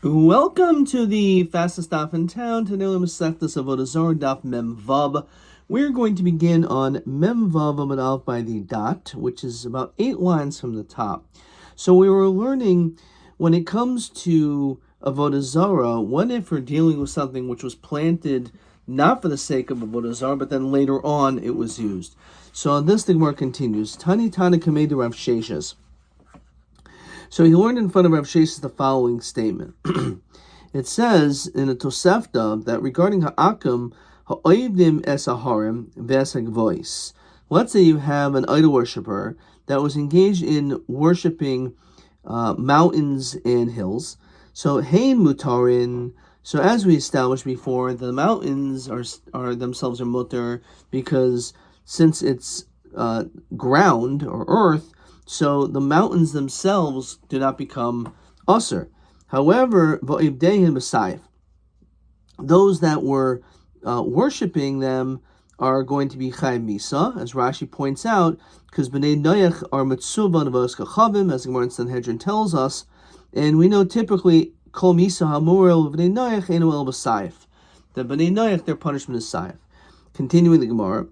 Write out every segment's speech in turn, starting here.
Welcome to the fastest daf in town. Today we're Masechtas Avodah Zarah daf Mem Vav. We're going to begin on Mem Vav Amud Aleph by the dot, which is about 8 lines from the top. So we were learning when it comes to Avodah Zarah, what if we're dealing with something which was planted not for the sake of Avodah Zarah, but then later on it was used. So this the Gemara continues. Tani Tana Kamei de Rav Sheshes. So he learned in front of Rav Sheshes the following statement. It says in the Tosefta that regarding ha'akum, ha'oivdim es aharim ves ha'gvois. Let's say you have an idol worshiper that was engaged in worshiping mountains and hills. So hein mutarin. So as we established before, the mountains are themselves are mutar because since it's ground or earth, so the mountains themselves do not become usher. However, those that were worshipping them are going to be chayv misa, as Rashi points out, because b'nei noach are mitzuva nevos kachavim, as the Gemara in Sanhedrin tells us, and we know typically kol misa hamurel b'nei noach enu el b'sayif. The b'nei noach, their punishment is sayif. Continuing the Gemara.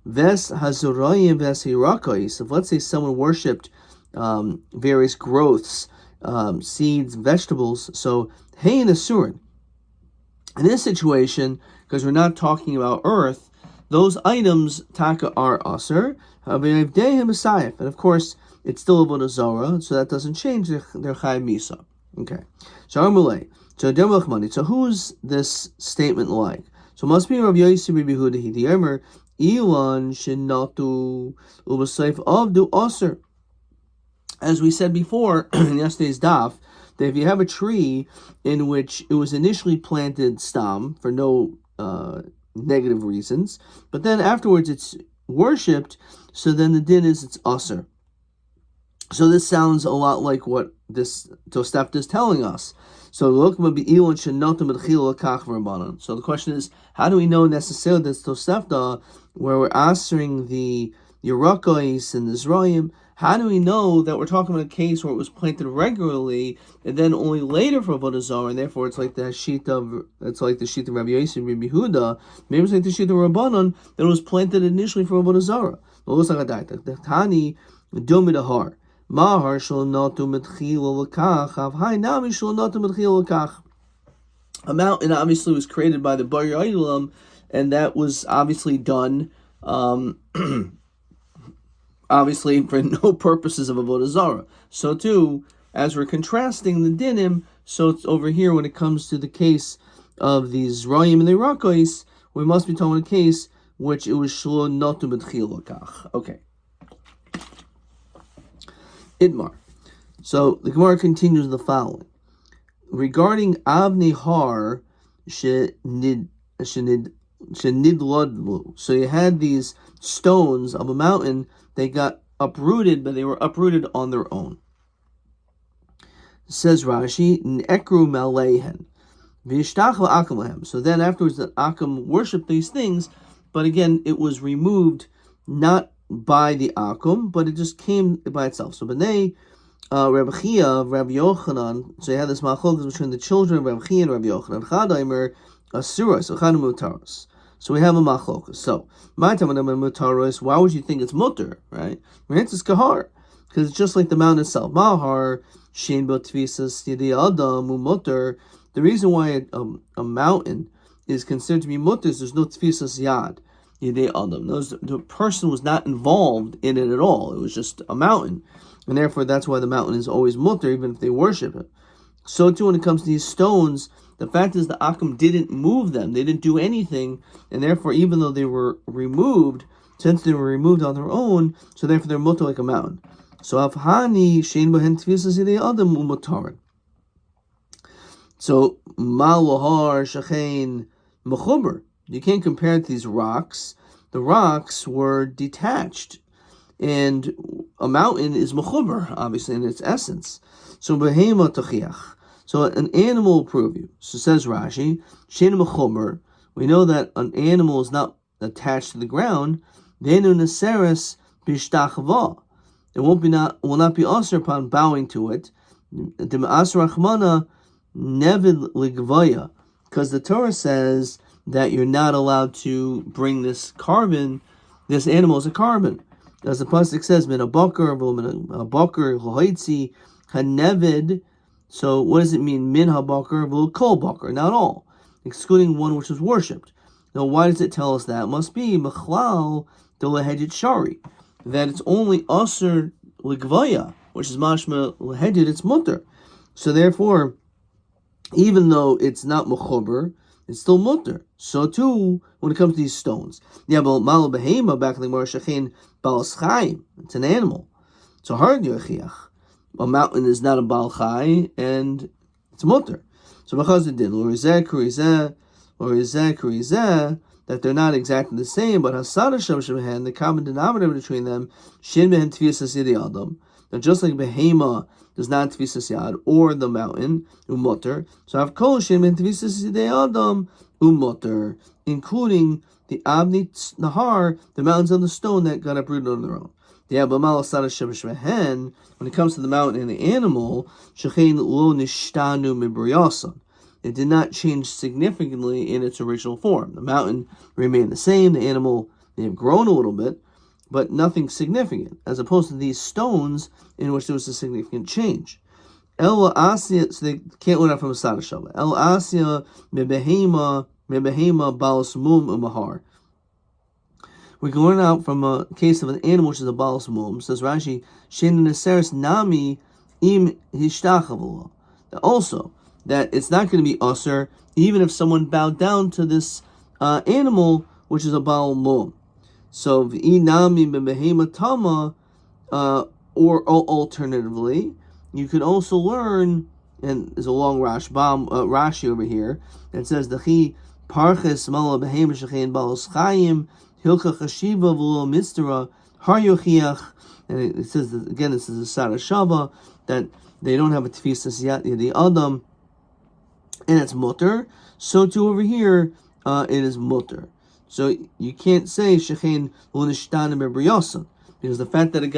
Ves hazurayim ves hirakos. If let's say someone worshipped various growths, seeds, vegetables, so hein asurin. In this situation, because we're not talking about earth, those items taka are aser. And of course, it's still Avodah Zarah, so that doesn't change their chayv misa. Okay. So who's this statement like? So it must be Rabbi Yossi Rabbi Yehuda Hidiyarmer. Ilan shenatu u'b'seif avdu aser. As we said before in yesterday's daf, that if you have a tree in which it was initially planted stam for no negative reasons, but then afterwards it's worshipped, so then the din is it's aser. So this sounds a lot like what this Tosefta is telling us. So the question is, how do we know necessarily this Tosefta, where we're answering the Yerakos and the Zrayim, how do we know that we're talking about a case where it was planted regularly and then only later for Avodah Zarah, and therefore it's like the Shita of Rabbi Yossi and Rabbi Yehuda, maybe it's like the Shita of Rabbanon, that it was planted initially for Avodah Zarah. The Tani Domidahar. Mahar shall not do metchila lekach. Havai nami shall not do metchila lekach. A mountain obviously was created by the Bar Yolam, and that was obviously done, obviously for no purposes of Avodah Zarah. So too, as we're contrasting the dinim, so it's over here when it comes to the case of these Zrayim and the Rakos, we must be talking about a case which it was shlo not do metchila lekach. Okay. Idmar. So the Gemara continues the following. Regarding Avni Har Shenidladlu. So you had these stones of a mountain, they got uprooted, but they were uprooted on their own. Says Rashi, Nekru Malehen. So then afterwards the Akum worshipped these things, but again it was removed not by the Akum, but it just came by itself. So B'nai Rabbi Chia, Rabbi Yochanan, so you have this machlokas between the children of Rabbi Chia and Rabbi Yochanan. Chadaimer Asura, so Chanu Mutaros. So we have a machlokas. So my time Mutaros, why would you think it's mutter, right? It's kahar, because it's just like the mountain itself. Mahar Shein Bo Tvisas Yedi Adam Mutter. The reason why a mountain is considered to be mutter is there's no Tvisas Yad. The person was not involved in it at all. It was just a mountain. And therefore, that's why the mountain is always mutter, even if they worship it. So too, when it comes to these stones, the fact is the Akum didn't move them. They didn't do anything. And therefore, even though they were removed, since they were removed on their own, so therefore they're mutter like a mountain. So, Afhani, Shein Bohen Tvisas Yedei Adam Umutarin. So, Malohar, Shachain, Mechuber. You can't compare it to these rocks. The rocks were detached. And a mountain is mechuber, obviously, in its essence. So, behema tachiach. So, an animal will prove you. So, says Rashi, shein mechuber. We know that an animal is not attached to the ground. Venu neseres bishtachva. It will not be usher upon bowing to it. The ma'as rachmana nevid ligvaya, because the Torah says that you're not allowed to bring this animal as a carbon. As the pasuk says, min a bakar l'hoitzi hanevid. So what does it mean, min ha-bakar v'lo bakar? Not all, excluding one which was worshipped. Now, why does it tell us that? It must be Mechlal de Lehedit Shari, that it's only Aser Ligvaya, which is Mashma Lehedit, it's Mutter. So therefore, even though it's not Mechober, it's still Mutter. So too, when it comes to these stones. Yeah, but Malo Behema, back in the Gemara Shechin, Balas Chaim, it's an animal. So hard Yochiach. A mountain is not a Baal Chai, and it's Mutter. So Mechaz did, that they're not exactly the same, but Hasada Shem Shemehen, the common denominator between them, Shin Behen Tvisas Yadi Adam. Now, just like Behema does not Tvisas Yad, or the mountain, Umutter, so I've called Shin Behen Tvisas Yadi Adam, Umutter, including the Abni Nahar, the mountains on the stone that got uprooted on their own. Yeah, but Malasada Shem Shemehen, when it comes to the mountain and the animal, Shechein Lo Nishtanu Mibriyasan. It did not change significantly in its original form. The mountain remained the same, the animal may have grown a little bit, but nothing significant, as opposed to these stones in which there was a significant change. El Asya, so they can't learn that from a Sada Shabbat. El Asya mebehema balas mum umahar. We can learn out from a case of an animal which is a balas mum. Says Rashi, Shen neseres nami im hishtachavula. Also, that it's not going to be usher even if someone bowed down to this animal, which is a Baal Mum. So v'inami b'behema tama, or alternatively, you could also learn, and there's a long Rashi over here that says the parches mala behema shechein balos chayim hilcha chashiva v'lo mistera har yochiach, and it says that, again, this is a Sarah Shava, that they don't have a tefisas yadi adam, and it's mutter. So too over here, it is mutter. So you can't say shechein l'nishtan b'briyasan, because the fact that it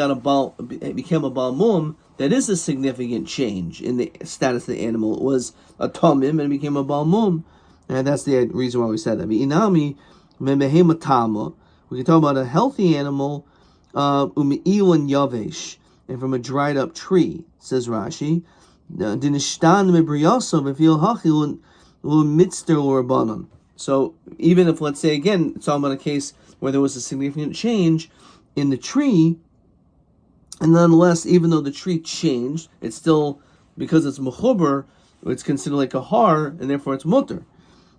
became a Baal Mum, that is a significant change in the status of the animal. It was a Tomim and it became a Baal Mum, and that's the reason why we said that. Inami memehema tama. We can talk about a healthy animal, umi'ilan yavesh, and from a dried up tree, says Rashi. So even if, let's say again, it's talking about a case where there was a significant change in the tree, and nonetheless, even though the tree changed, it's still, because it's mechuber, it's considered like a har, and therefore it's mutter.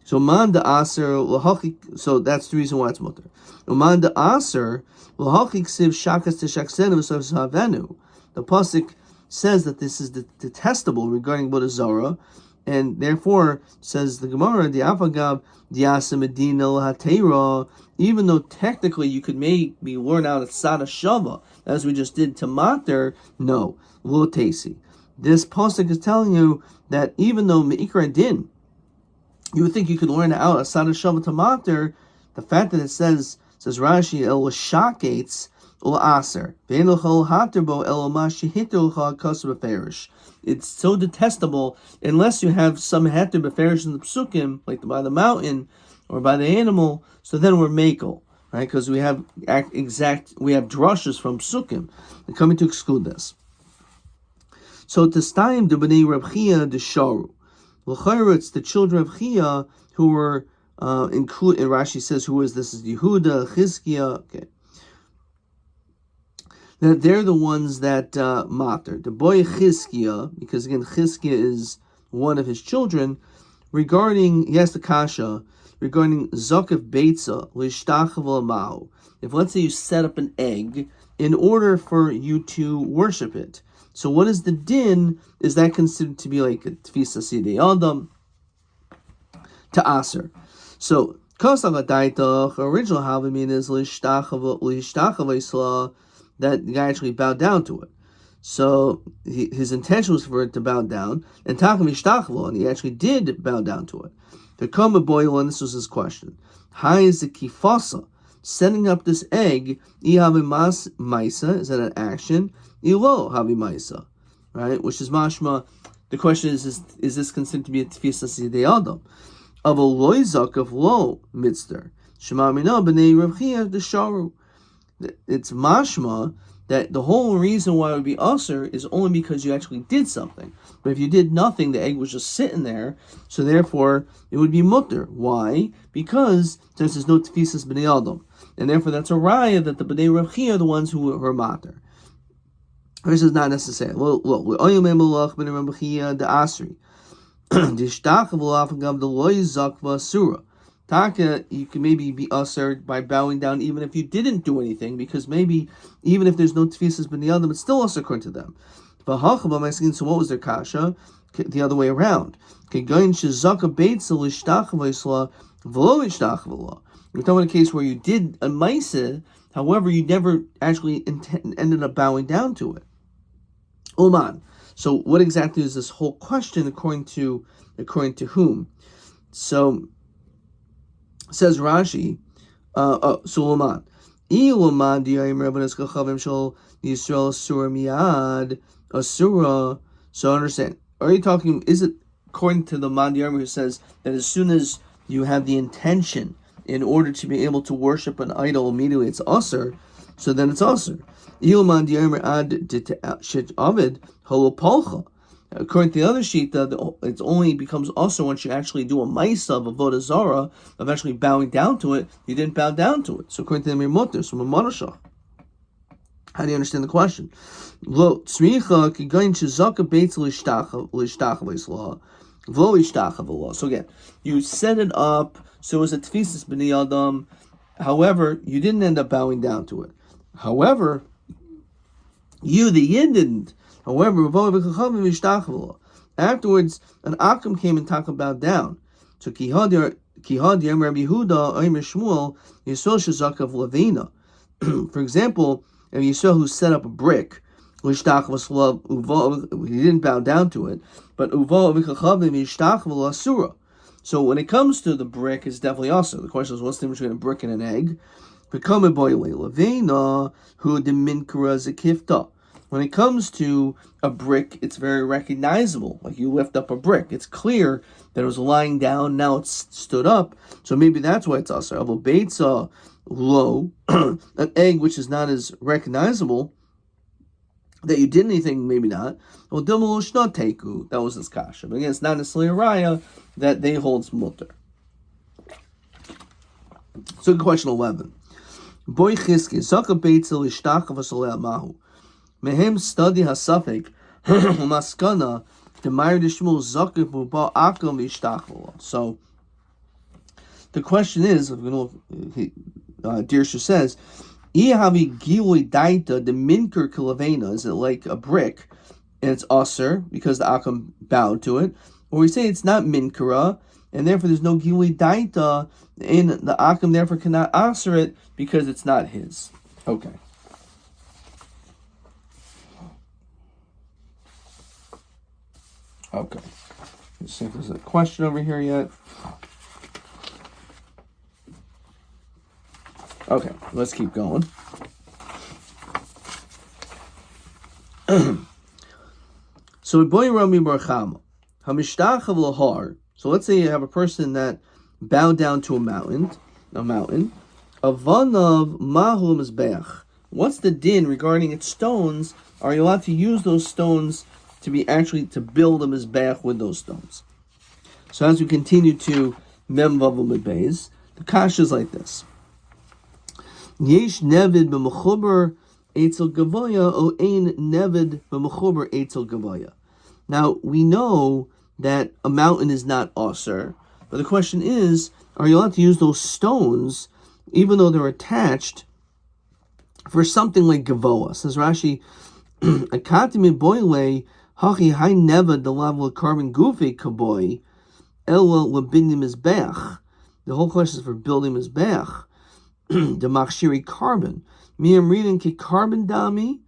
So man da aser lahachik. So that's the reason why it's mutter. Man da aser lahachik siv shakas teshaksenu v'savenu. The pasuk says that this is detestable regarding Avodah Zarah, and therefore, says the Gemara, the Afagab diasa medina l'hatera, even though technically you could maybe learn out a Sada Shava, as we just did to Mater, no, lo tesi. This pasuk is telling you that even though Me'ikra Din, you would think you could learn out a Sada Shava to Mater, the fact that it says Rashi, el shakates aser, it's so detestable unless you have some heter beferish in the psukim, like by the mountain or by the animal. So then we're makel, right? Because we have drushes from psukim. They're coming to exclude this. So testayim de bnei Reb Chia de sharu. L'chayr, it's the children of Chia who were included. And Rashi says, who is this? Is Yehuda, Chizkiah. Okay. That they're the ones that matter. The boy Chizkiah, because again Chizkiah is one of his children, he has the kasha regarding Zakav Beitza L'ishtachav L'mau. If let's say you set up an egg in order for you to worship it, so what is the din? Is that considered to be like a Tfisa Sidei Adam to Aser? So Kosav Adaitach, original Havamina is L'ishtachav Isla, that the guy actually bowed down to it. So his intention was for it to bow down, and Takam Ishtachvo, and he actually did bow down to it. The Kama Boil, and this was his question. How is the Kifasa, setting up this egg, Ihavi Maisa, is that an action? Ilo Havi Maisa, right? Which is mashma, The question is this considered to be a tfisas yidei adam? Of a loy zakav lo mitzter. Shema mina b'nei Rav Chia the sharu. It's mashma that the whole reason why it would be usher is only because you actually did something. But if you did nothing, the egg was just sitting there, so therefore it would be mutter. Why? Because there's no tefisas b'nei adam, and therefore that's a raya that the b'nei Rav Chia are the ones who are matter. This is not necessary. Look, oyom emelach b'nei Rav Chia the asri, dishtach v'lafagav the loy zakva surah. Taka, you can maybe be usher by bowing down even if you didn't do anything, because maybe even if there's no tefisas b'nei adam, it's still usher according to them. So what was their kasha? The other way around. We're talking about a case where you did a maaseh, however, you never actually ended up bowing down to it. Oman. So what exactly is this whole question according to whom? So says Rashi, Suleiman. Asura. So understand. Are you talking? Is it according to the Mandiyarmi who says that as soon as you have the intention in order to be able to worship an idol immediately, it's usher? So then it's usher. According to the other shita, it only becomes usher once you actually do a ma'isa of Avodah Zarah, of actually bowing down to it. You didn't bow down to it. So according to them, you're mutter. So Mamarashah. How do you understand the question? So again, you set it up so it was a tefisas b'nei adam. However, you didn't end up bowing down to it. However, you, the yin, didn't. However, afterwards, an akam came and talked about down. So kihad Rabbi Yehuda Omer Shmuel Yisrael shezakav levina. For example, if Yisrael who set up a brick, he didn't bow down to it, but so when it comes to the brick, it's definitely also. The question is, what's the difference between a brick and an egg? When it comes to a brick, it's very recognizable. Like you lift up a brick, it's clear that it was lying down, now it's stood up. So maybe that's why it's also. Low, an egg which is not as recognizable, that you did anything, maybe not. Well, that was his kasha. But again, it's not necessarily a raya that they hold mutter. So question 11. Boy chiski, zaka beitzel ishtach v'soleh mahu. Mehem study hasafek, maskana, the Meir Dishmul zakif v'ba akam ishtach v'lo. So, the question is, Dirsha says, the minker kilavena, is it like a brick and it's aser because the akam bowed to it, or we say it's not minkara and therefore there's no giui daita and the akam therefore cannot aser it because it's not his. Okay. Let's see if there's a question over here yet. Okay, let's keep going. So boy Rami Barchama, Hamishtach of Lahar. So let's say you have a person that bowed down to a mountain. Avanav Mahum Mizbeach. What's the din regarding its stones? Are you allowed to use those stones to build a Mizbeach with those stones? So as we continue to Mem Vav Beis, the kasha is like this. Yesh nevid b'mechuber eitzel gavoya o ein nevid b'mechuber eitzel gavoya. Now we know that a mountain is not aser, but the question is, are you allowed to use those stones even though they're attached for something like gavoa? Says Rashi, akati miboyle hachi hai nevid the level of carbon gufi kaboy ella lebinim mizbeach. The whole question is for building mizbeach. The machshiri carbon. Me, I'm reading ki carbon dami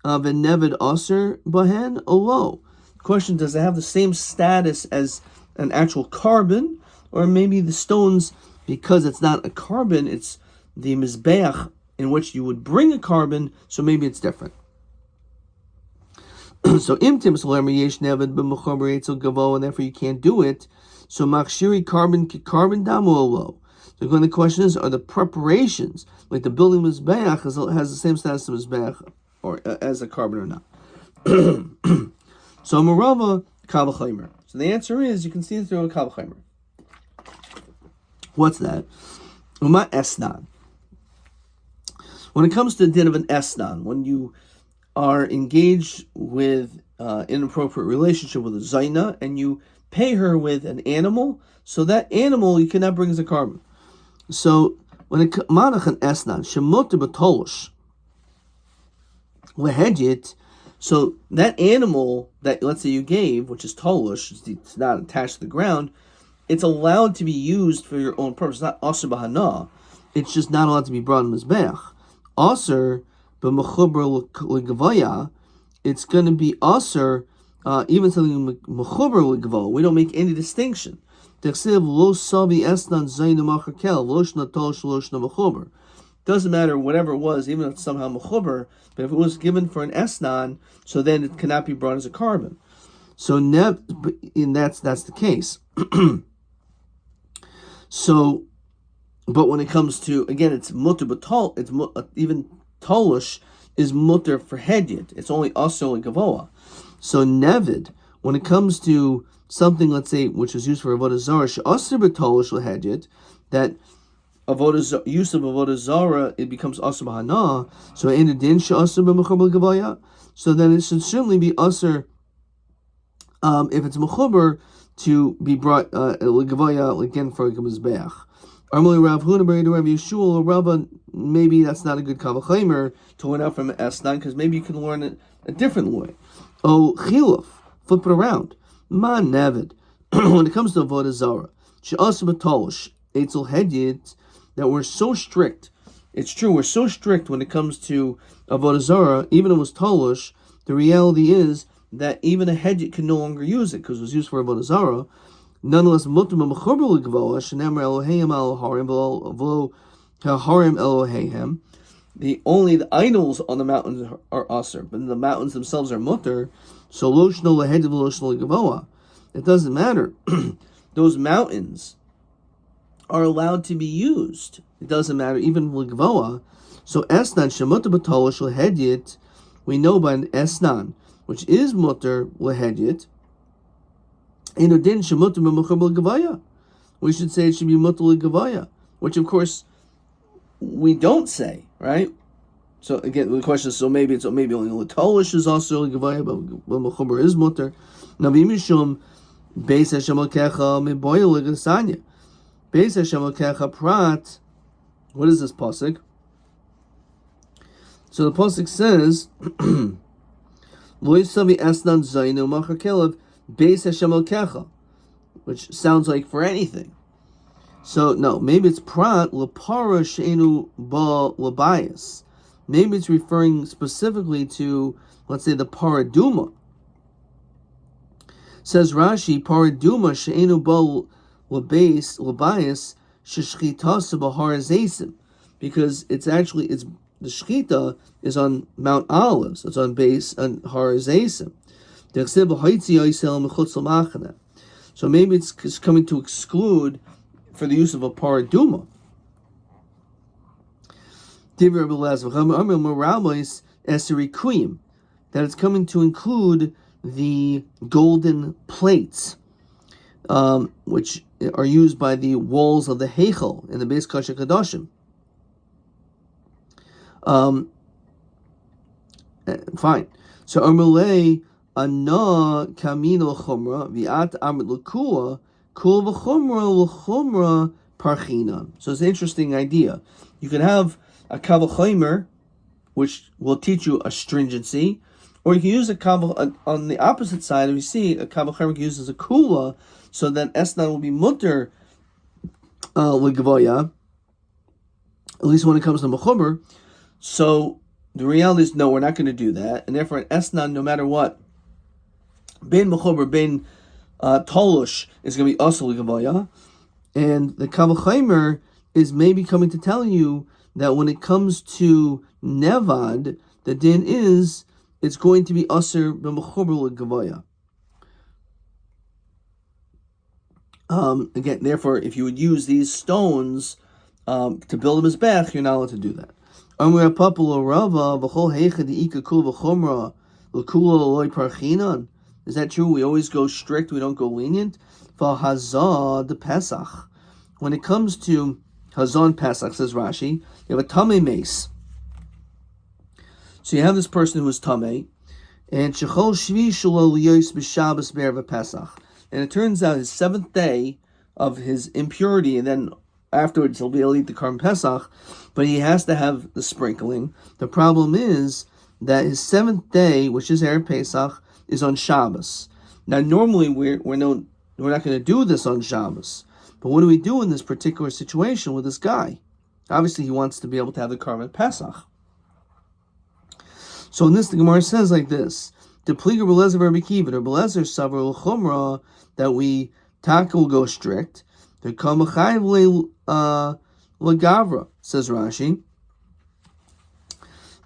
of a nevid aser bahen olo. Question: does it have the same status as an actual carbon, or maybe the stones, because it's not a carbon, it's the mizbeach in which you would bring a carbon, so maybe it's different. So imtim solar yesh nevad b'mechober etzel gavo, and therefore you can't do it. So machshiri carbon damu olo. So again, the question is: are the preparations like the building mizbeach has the same status as mizbeach or as a carbon or not? So marava kavachaymer. So the answer is you can see it through a kavachaymer. What's that? Uma esnan. When it comes to the din of an esnan, when you are engaged with inappropriate relationship with a zaina and you pay her with an animal, so that animal you cannot bring as a carbon. So when it manach an esnan shemuter b'tolush lehedjit, so that animal that let's say you gave, which is tolush, it's not attached to the ground, it's allowed to be used for your own purpose. It's not aser b'hana. It's just not allowed to be brought in mizbeach. Aser b'mechuber l'gavaya, it's going to be aser, even something mechuber l'gavaya. We don't make any distinction. Doesn't matter whatever it was, even if it's somehow mechuber, but if it was given for an esnan, so then it cannot be brought as a carbon. So that's the case. So, but when it comes to, again, it's mutter, but it's even tolush is mutter for hedyet. It's only also a gavoa. So nevid, when it comes to something, let's say, which is used for avodah zarah, she'aser b'tolush lehedyet, that use of avodah zarah, it becomes aser b'hana. So in adin she'aser b'mechuber gavoya. So then it should certainly be aser if it's mechuber to be brought legavoya again for a mizbeach. Armali Rav Huna B'Rei Rav Yeshua Rava, maybe that's not a good kavachimer to learn out from esnan, because maybe you can learn it a different way. Oh chiluf, flip it around. Ma nevid. When it comes to avodah zarah, she'aser b'tolush etzel hedyet, that we're so strict. It's true, we're so strict when it comes to avodah zarah. Even if it was tolush, the reality is that even a hedyet can no longer use it because it was used for avodah zarah. Nonetheless, mutar b'mechuber l'gavoa shenemar Eloheim al harim v'lo harim Eloheim. The idols on the mountains are aser, but the mountains themselves are mutar. So lo shno lehedyet v'lo shno l'gavoa. It doesn't matter. Those mountains are allowed to be used. It doesn't matter, even l'gavoa. So esnan shemutar b'tolush lehedyet, we know by an esnan, which is mutar lehedyet, inodin shemutar b'mechuber l'gavoya. We should say it should be mutar l'gavoya, which of course we don't say, right? So again, the question is, so maybe only l'tolush is also l'gavoya, but mechuber is mutar. Navi mishum beis Hashem Elokecha miboya l'gasanya. Beis Hashem Elokecha prat. What is this pasuk? So the pasuk says, Lo yisavi esnan zaynu machar kelev beis Hashem Elokecha, which sounds like for anything. So no, maybe it's prat lepara she'enu ba labayas. Maybe it's referring specifically to, let's say, the paraduma. Says Rashi, paraduma she'enu ba labayas sheshchitasa b'har zaysim, because it's the shchita is on Mount Olives. It's on Har Zaysim. So maybe it's coming to exclude for the use of a paraduma. That it's coming to include the golden plates, which are used by the walls of the Heichel in the Beis Kasha Kadashim. Fine. So Amalei Ana Kamino Chumra Viat Amit Lakua Kul V'Chumra L'Chumra Parchinan. So it's an interesting idea. You can have a kavachimer, which will teach you a stringency, or you can use a kavach on the opposite side. We see a kavachimer uses a kula, so that esnan will be mutter l'gavoya, at least when it comes to mechuber. So the reality is, no, we're not going to do that, and therefore an esnan, no matter what, ben mechuber, ben tolush, is going to be also l'gavoya, and the kavachimer is maybe coming to tell you that when it comes to nevad, the din is it's going to be aser b'mechuber l'gavoya. Again, therefore, if you would use these stones to build a mizbech, you're not allowed to do that. Is that true? We always go strict, we don't go lenient. When it comes to Hazon Pesach, says Rashi, you have a Tameh mace. So you have this person who is Tameh, and Shechol Shvi Shelo Liyos B'Shabbos B'Erev Pesach. And it turns out his seventh day of his impurity, and then afterwards he'll be able to eat the Karm Pesach, but he has to have the sprinkling. The problem is that his seventh day, which is Erev Pesach, is on Shabbos. Now normally we're not going to do this on Shabbos, but what do we do in this particular situation with this guy? Obviously he wants to be able to have the Karm Pesach. So in this, the Gemara says like this: the pliga Belezer Rabbi Kiva, or Belezer Savar L'Chumra, that we taka will go strict. The Kamachayv L'Gavra, says Rashi.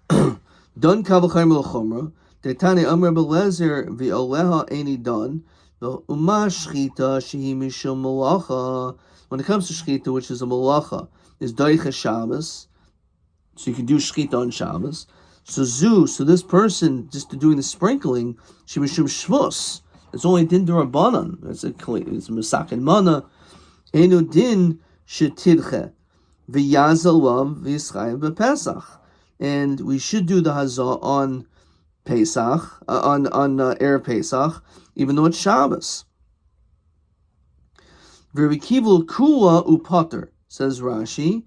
Done Kavachayim L'Chumra. The Tane Amr Belezer V'Oleha Eini Done. The Uma Shchita Shehi Mishum Malacha. When it comes to Shchita, which is a Malacha, is Daicha Shabbos. So you can do Shchita on Shabbos. So this person just doing the sprinkling, Shemishum Shvus. It's only din d'Rabbanan. It's Masakin Mana. Enu din shetidche v'yazalav v'yischayim b'Pesach. And we should do the hazah on Pesach, on Erev Pesach, even though it's Shabbos. V'Rabbi Kiva kula upater, says Rashi.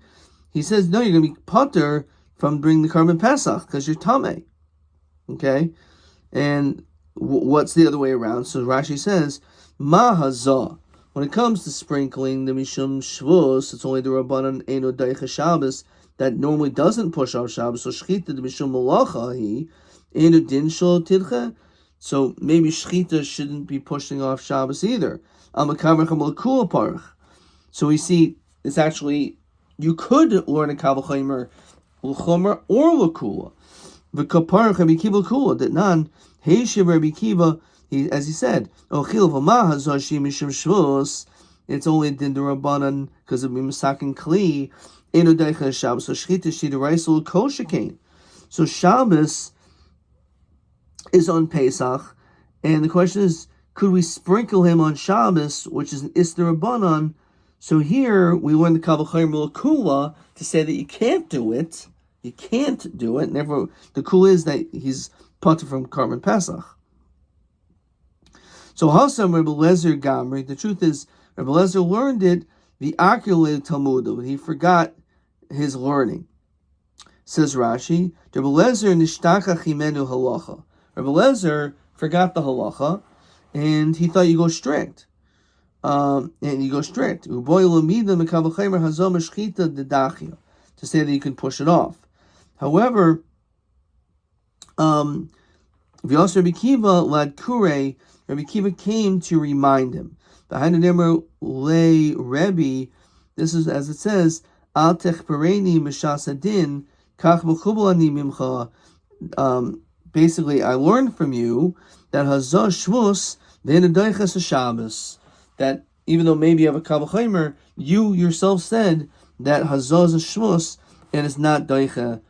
He says, no, you're going to be pater from bringing the Karban Pesach because you're tamei. Okay? And what's the other way around? So Rashi says, ma hazah. When it comes to sprinkling the Mishum Shvus, it's only the Rabbanan Eno Daicha Shabbos that normally doesn't push off Shabbos. So Shchita the Mishum Malacha he Eno Din Shol Tidcha. So maybe Shchita shouldn't be pushing off Shabbos either. So we see it's actually, you could learn a Kavachaymer L'Chomer or L'Kula. The Kaparach Rabbi Kiva L'Kula that none Heishiv Rabbi Kiva. As he said, it's only din d'Rabbanan because of Mimasakin Kli. Eno Daicha Shabbos. So Shchita Shida Raisel Koshikain. So Shabbos is on Pesach, and the question is, could we sprinkle him on Shabbos, which is an Istar Rabbanan? So here we learn the Kavachayim L'Kula to say that you can't do it. You can't do it. Never. The Kula is that he's pater from Karban Pesach. So Hasam Rebbe Lezer Gamri, the truth is, Rebbe Lezer learned it, the Akulated Talmud, but he forgot his learning. Says Rashi, Rebbe Lezer Nishtaka Chimenu Halacha. Rebbe Lezer forgot the Halacha, and he thought you go strict. To say that you can push it off. However, V'yos Rabbi Kiva lad Kure, Rabbi Kiva came to remind him. This is as it says, Al techpereni mishasadin kach mechubelani mimcha. Basically, I learned from you that hazah shvus v'enadaychas Shabbos. That even though maybe you have a kavachaymer, you yourself said that hazah is a shvus and it's not daicha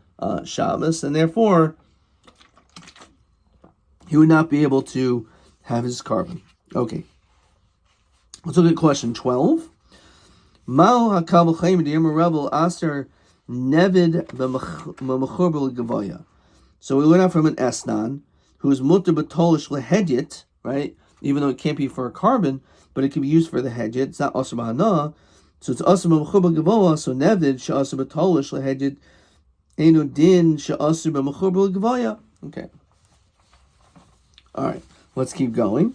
Shabbos, and therefore he would not be able to have his carbon. Okay. Let's look at question 12. Mao hakavul chayim d'yom rebel aser nevid b'mechor gavaya. So we learn out from an esnan who is mutter b'tolish lehedit, right? Even though it can't be for a carbon, but it can be used for the hedget. It's not aser b'hana. So it's aser b'mechor gavaya. So nevid she'aser b'tolish lehedit eno din she'aser b'mechor gavaya. Okay. All right, let's keep going.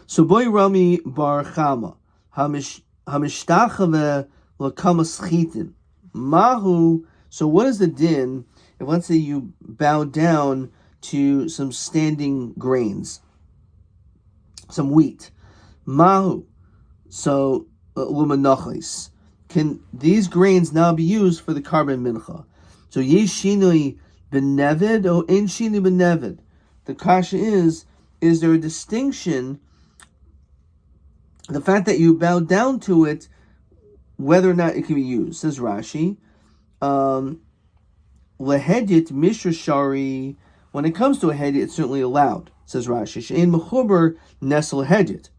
So boy Rami bar Chama hamishtachave lakamas chitin mahu. So what is the din if, let's say, you bow down to some standing grains, some wheat, mahu? So lumenachis, can these grains now be used for the carbon mincha? So yesh shinui beneved or ein shinui beneved. The kasha is there a distinction? The fact that you bow down to it, whether or not it can be used, says Rashi. Lehedit mishra shari. When it comes to a hedit, it's certainly allowed, says Rashi. She'ein mechuber nesel hedit,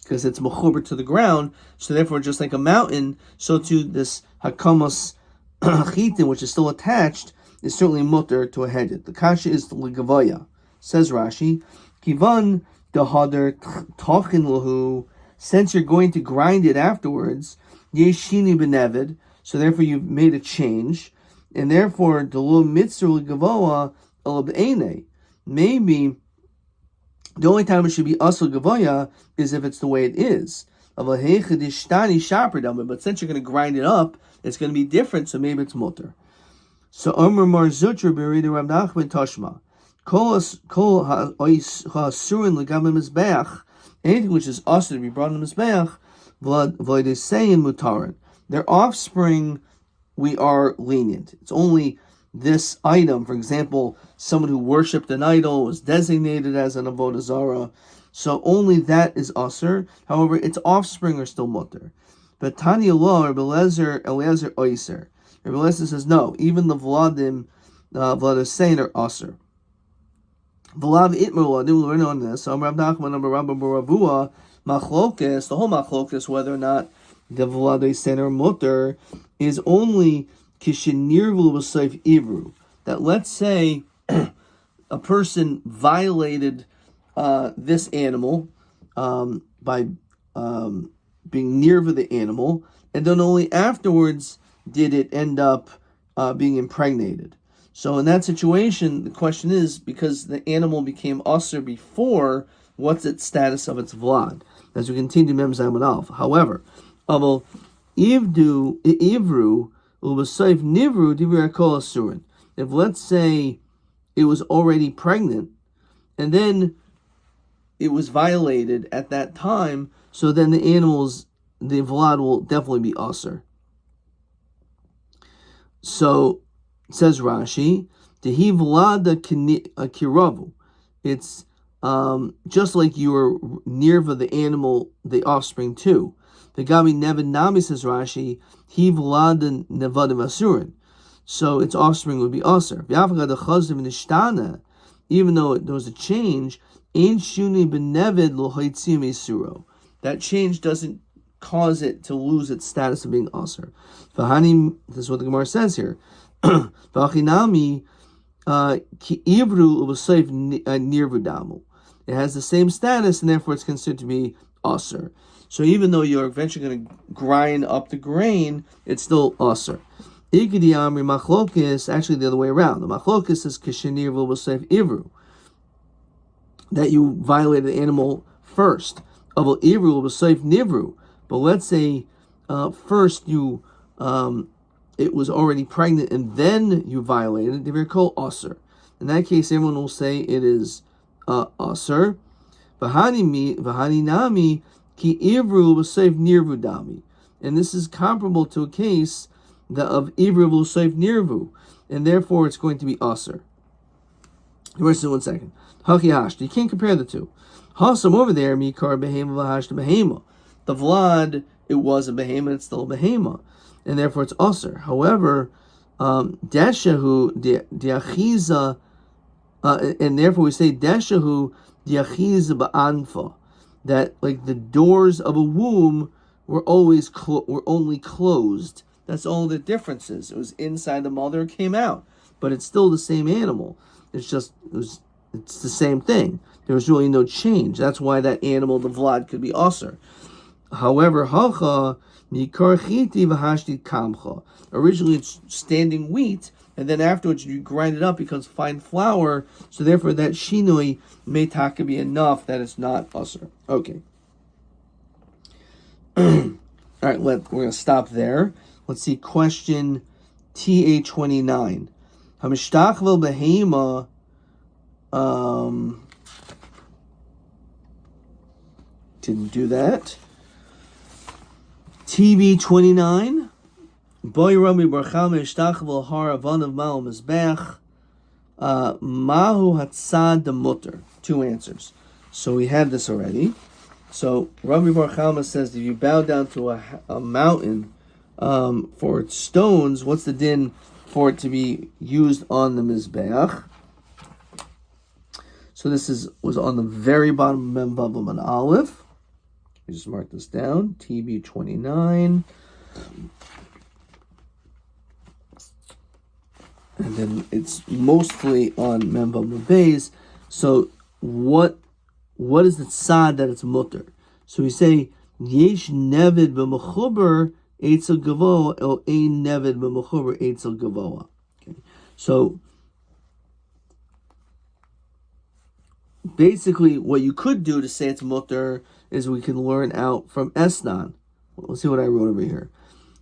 because it's mechuber to the ground. So therefore, just like a mountain, so too this hakamos chitin, which is still attached, is certainly mutter to a hedit. The kasha is the legavoya, says Rashi. Kivan dehader tochin lahu. Since you're going to grind it afterwards, yeshini beneved, so therefore you've made a change, and therefore delu mitzvah gavoa alabene. Maybe the only time it should be asal gavoya is if it's the way it is. But since you're going to grind it up, it's going to be different, so maybe it's mutter. So Omer Mar Zutra Berida Rav Nachman Tashma. Kol ha'asurin legam mizbeach. Anything which is also to be brought in the Mizbeach, V'lad is saying mutarin. Their offspring, we are lenient. It's only this item, for example, someone who worshipped an idol was designated as an Avodah Zarah, so only that is usher. However, its offspring are still mutter. But Tani Allah, Rabbi Eliezer Oyser. Rabbi Eliezer says no, even the Vlad is saying are usher. V'lav itmer ladim learn on this. So Rav Nachman number Rabba Baravua machlokes. The whole machlokes whether or not the v'ladei sener mutter is only kishenirvu b'seif ivru. That let's say a person violated this animal by being near to the animal, and then only afterwards did it end up being impregnated. So in that situation, the question is, because the animal became usher before, what's its status of its vlad? As we continue Mem Zayin Alf. However, aval ivru u'b'seif nivru divir kol asurin. If let's say it was already pregnant, and then it was violated at that time, so then the vlad will definitely be usher. So says Rashi, Tehi vlada kiravu. It's just like you were near for the animal, the offspring too. The Gabi Nevad Nami, says Rashi, He vlada nevadim asurin. So its offspring would be aser. Even though there was a change, Ein shuni beneved lohitzim esuro. That change doesn't cause it to lose its status of being aser. This is what the Gemara says here. V'achinami ki ivru u'b'seif nirvu damu. It has the same status, and therefore it's considered to be aser. So even though you're eventually going to grind up the grain, it's still aser. Ikedi amri machlokis, actually the other way around. The machlokis is kishenirvu u'b'seif ivru, that you violated the animal first. Aval ivru u'b'seif nivru. But let's say first you it was already pregnant and then you violated, they were called aser. In that case, everyone will say it is aser. V'hani nami ki ivru v'seif nirvu dami. And this is comparable to a case of ivru v'seif nirvu, and therefore it's going to be aser. Verse 1 second. Hachi you can't compare the two. Hasam over there, mikar behema v'hashta behema. The vlad, it was a behema, it's still a behema, and therefore it's aser. However, deshahu diachiza, and therefore we say deshahu diachiza ba'anfa, that like the doors of a womb were always were only closed. That's all the differences. It was inside the mother, it came out, but it's still the same animal. It's just it's the same thing. There was really no change. That's why that animal, the vlad, could be aser. However, hacha mikar chiti v'hashti kamcha. Originally, it's standing wheat, and then afterwards you grind it up, it becomes fine flour. So therefore, that shinoi may taka be enough that it's not aser. Okay. All right, we're going to stop there. Let's see question TA29. Hamishtachvel behema. Didn't do that. TV 29. Boy Rabbi Barcham Ishtachvel Har Avanav Ma'al Mizbech Mahu Hatzad the Mutter. Two answers. So we had this already. So Rabbi Bar Chalma says if you bow down to a mountain for its stones, what's the din for it to be used on the Mizbeach? So this was on the very bottom of Mem Vav Lamed Aleph. I just mark this down. TB 29. And then it's mostly on Mem Vav Lamed Beis. So what is the tzad that it's mutter? So we say yesh neved b'mechuber eitzel gavoa or ein neved b'mechuber eitzel gavoa. Okay, so basically, what you could do to say it's mutter is we can learn out from Esnan. Let's see what I wrote over here.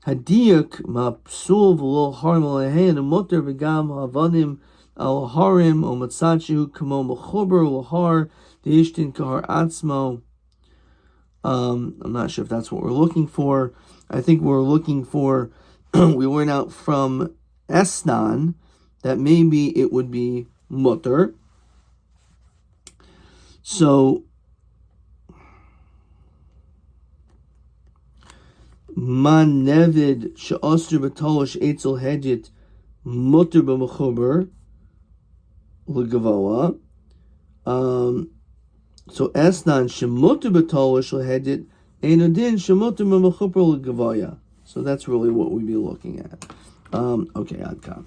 Hadiyuk ma psul v'lo harim alehen mutter v'gam havanim al harim o matzachu kamo mechuber l'har deishtin kahar atzmo. I'm not sure if that's what we're looking for. I think we're looking for we learn out from Esnan that maybe it would be mutter. So man nevid she'osr b'tolosh eitzel hedjit mutter b'mechuber l'gavoa. So Esnan shemutter b'tolosh l'hedjit einodin shemutter b'mechuber l'gavoya. So that's really what we'd be looking at. Okay, Adkan.